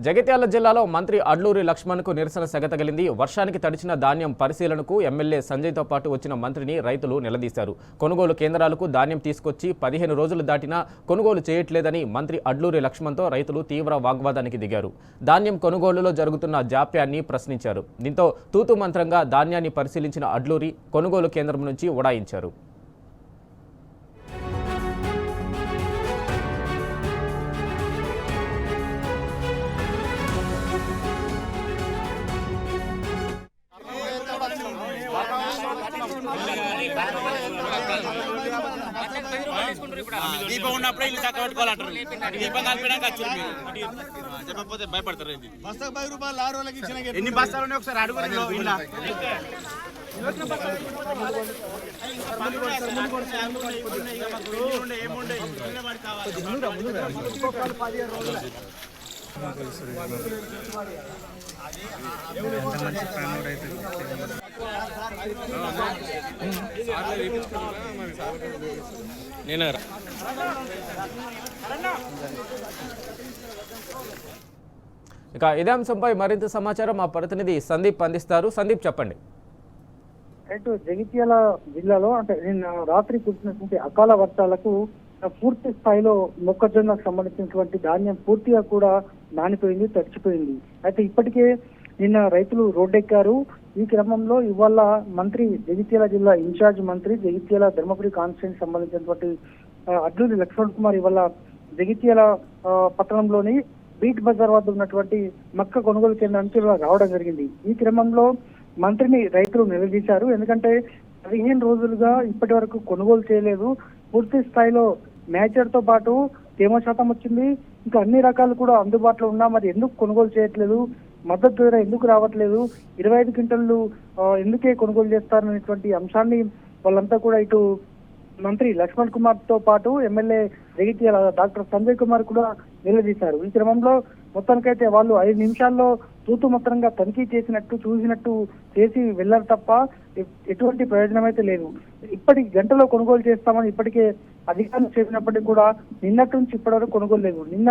జగిత్యాల జిల్లాలో మంత్రి అడ్లూరి లక్ష్మణ్కు నిరసన సెగతగిలింది. వర్షానికి తడిచిన ధాన్యం పరిశీలనకు ఎమ్మెల్యే సంజయ్తో పాటు వచ్చిన మంత్రిని రైతులు నిలదీశారు. కొనుగోలు కేంద్రాలకు ధాన్యం తీసుకొచ్చి 15 రోజులు దాటినా కొనుగోలు చేయట్లేదని మంత్రి అడ్లూరి లక్ష్మణ్తో రైతులు తీవ్ర వాగ్వాదానికి దిగారు. ధాన్యం కొనుగోలులో జరుగుతున్న జాప్యాన్ని ప్రశ్నించారు. దీంతో తూతు మంత్రంగా ధాన్యాన్ని పరిశీలించిన అడ్లూరి కొనుగోలు కేంద్రం నుంచి ఉడాయించారు. దీపం ఉన్నప్పుడే ఇల్లు చక్క పెట్టుకోవాలంటారు. దీపం కలిపినాక వచ్చారు మీరు చెప్పకపోతే భయపడతారు. బస్తాకు 10 రూపాయలు 6 రోజులకి ఇచ్చిన ఎన్ని బస్తాలు ఉన్నాయి ఒకసారి అడుగు. ఇక ఇదే అంశంపై మరింత సమాచారం మా ప్రతినిధి సందీప్ అందిస్తారు. సందీప్, చెప్పండి. జగిత్యాల జిల్లాలో అంటే నిన్న రాత్రి కురిసినటువంటి అకాల వర్షాలకు పూర్తి స్థాయిలో మొక్కజొన్నకు సంబంధించినటువంటి ధాన్యం పూర్తిగా కూడా నానిపోయింది, తడిచిపోయింది. అయితే ఇప్పటికే నిన్న రైతులు రోడ్డెక్కారు. ఈ క్రమంలో ఇవాళ మంత్రి, జగిత్యాల జిల్లా ఇన్ఛార్జ్ మంత్రి, జగిత్యాల ధర్మపురి కాన్స్టిట్యూన్సీ సంబంధించినటువంటి అడ్లూరి లక్ష్మణ్ కుమార్ ఇవాళ జగిత్యాల పట్టణంలోని బీట్ బజార్ వద్ద ఉన్నటువంటి మక్క కొనుగోలు కేంద్రానికి రావడం జరిగింది. ఈ క్రమంలో మంత్రిని రైతులు నిలదీశారు. ఎందుకంటే 15 రోజులుగా ఇప్పటి వరకు కొనుగోలు చేయలేదు. పూర్తి స్థాయిలో మ్యాచర్ తో పాటు తేమ శాతం వచ్చింది, ఇంకా అన్ని రకాలు కూడా అందుబాటులో ఉన్నా మరి ఎందుకు కొనుగోలు చేయట్లేదు, మద్దతు ధర ఎందుకు రావట్లేదు, 25 క్వింటళ్లు ఎందుకే కొనుగోలు చేస్తారనేటువంటి అంశాన్ని వాళ్ళంతా కూడా ఇటు మంత్రి లక్ష్మణ్ కుమార్ తో పాటు ఎమ్మెల్యే జగిత్యాల డాక్టర్ సంజయ్ కుమార్ కూడా నిలదీశారు. ఈ క్రమంలో మొత్తానికైతే వాళ్ళు 5 నిమిషాల్లో తూతు మొత్తంగా తనిఖీ చేసినట్టు చూసినట్టు చేసి వెళ్లారు తప్ప ఎటువంటి ప్రయోజనం అయితే లేదు. ఇప్పటి గంటలో కొనుగోలు చేస్తామని ఇప్పటికే అధికారులు చెప్పినప్పటికీ కూడా నిన్నటి నుంచి ఇప్పటి వరకు కొనుగోలు లేదు. నిన్న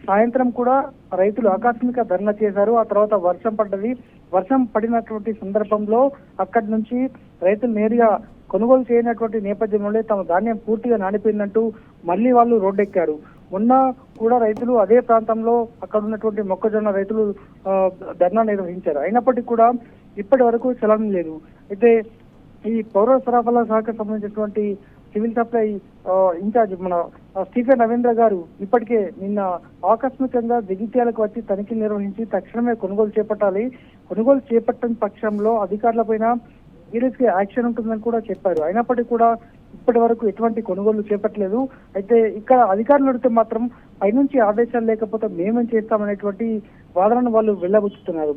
సాయంత్రం కూడా రైతులు ఆకస్మిక ధర్నా చేశారు. ఆ తర్వాత వర్షం పడ్డది. వర్షం పడినటువంటి సందర్భంలో అక్కడి నుంచి రైతులు నేరుగా కొనుగోలు చేయనటువంటి నేపథ్యంలో తమ ధాన్యం పూర్తిగా నానిపోయిందంటూ మళ్ళీ వాళ్ళు రోడ్డెక్కారు. మొన్న కూడా రైతులు అదే ప్రాంతంలో అక్కడ ఉన్నటువంటి మొక్కజొన్న రైతులు ధర్నా నిర్వహించారు. అయినప్పటికీ కూడా ఇప్పటి వరకు చలనం లేదు. అయితే ఈ పౌర సరఫరాల శాఖకు సంబంధించినటువంటి సివిల్ సప్లై ఇన్ఛార్జ్ మన స్టీఫెన్ రవీంద్ర గారు ఇప్పటికే నిన్న ఆకస్మికంగా జగిత్యాలకు వచ్చి తనిఖీలు నిర్వహించి తక్షణమే కొనుగోలు చేపట్టాలి, కొనుగోలు చేపట్టని పక్షంలో అధికారులపైన సీరియస్ గా యాక్షన్ ఉంటుందని కూడా చెప్పారు. అయినప్పటికీ కూడా ఇప్పటి వరకు ఎటువంటి కొనుగోలు చేపట్టలేదు. అయితే ఇక్కడ అధికారులు అడిగితే మాత్రం పైనుంచి ఆదేశాలు లేకపోతే మేమేం చేస్తామనేటువంటి వాదనను వాళ్ళు వెళ్ళబుచ్చుతున్నారు.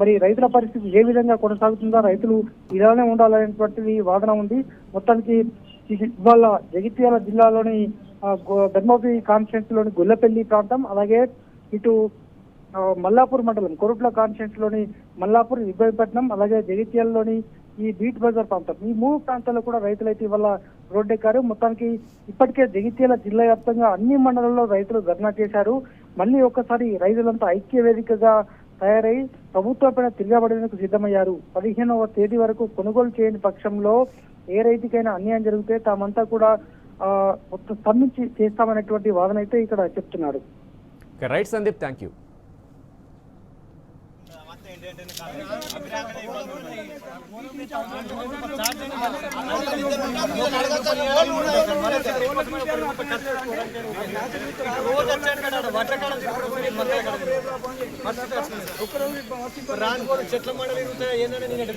మరి రైతుల పరిస్థితి ఏ విధంగా కొనసాగుతుందో, రైతులు ఇలానే ఉండాలనేటువంటిది వాదన ఉంది. మొత్తానికి ఇవాళ జగిత్యాల జిల్లాలోని ధర్మపురి కాన్స్టిట్యూన్సీ లోని గొల్లపల్లి ప్రాంతం, అలాగే ఇటు మల్లాపూర్ మండలం కొరుట్ల కాన్స్టిట్యూన్సీ లోని మల్లాపూర్, ఇబ్రాహీంపట్నం, అలాగే జగిత్యాలలోని ఈ బీట్ బజార్ ప్రాంతం, ఈ 3 ప్రాంతాల్లో కూడా రైతులైతే ఇవాళ రోడ్డెక్కారు. మొత్తానికి ఇప్పటికే జగిత్యాల జిల్లా వ్యాప్తంగా అన్ని మండలాల్లో రైతులు ధర్నా చేశారు. మళ్ళీ ఒక్కసారి రైతులంతా ఐక్య వేదికగా తయారై ప్రభుత్వంపైన తిరగబడేందుకు సిద్ధమయ్యారు. 15వ తేదీ వరకు కొనుగోలు చేయని పక్షంలో ఏ రైతుకైనా అన్యాయం జరిగితే తామంతా కూడా స్పందించి చేస్తామనేటువంటి వాదన అయితే ఇక్కడ చెప్తున్నారు. Right Sandeep, thank you. చెట్ల మండలి ఏంటంటే